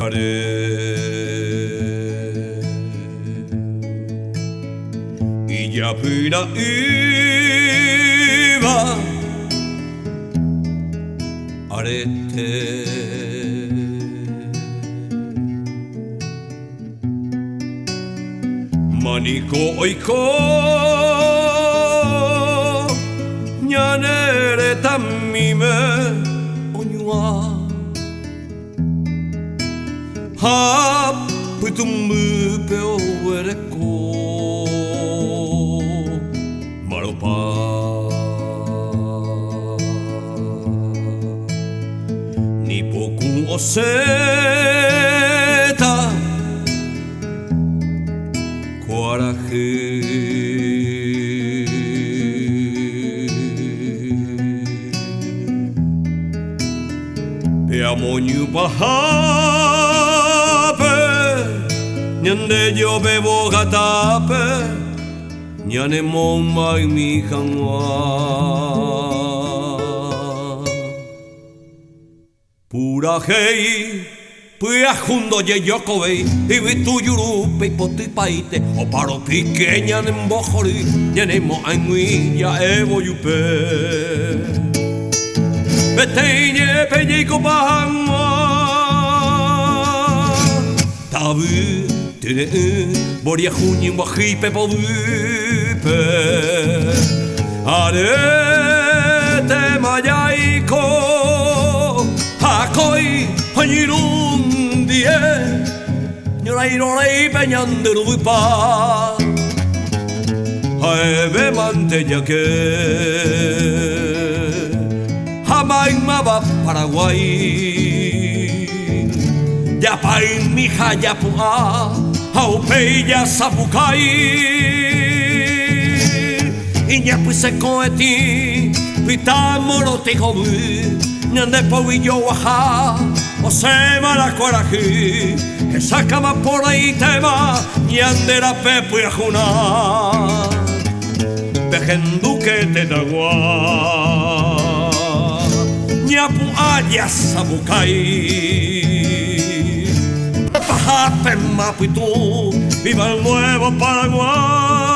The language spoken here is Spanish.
dejaré. Y ya pira iba arete. Maniko oiko nyanere tamime onyua ha putumu peo ereko maropa nipoku oseta coraje pe amonyu bahape nyande yo bebo gatape nyane moma mi kanwa pura hei Pia jundo ye yokobei Ibitu yurupe ipoti paite O paro pequeña nembojori Nyenemo angui ya evo yupe Beteñe peñico pahangwa Tabu tene Boria junyin bajipe podupe Arete mayaiko Hakoi Hanirundie Nyorei peñandero dupa Haebe manteña que Jamain maba Paraguay Yapain mija yapua Aupeya sapukai Iñapuse coeti Pitamoro te jobu Nyande povillo waha O sema la coraje Que sacaba por ahí tema Nyande la pepo y ajuna Pejendu que te da gua Nyapu ayas sabukai Paja pema pitu Viva el nuevo Paraguay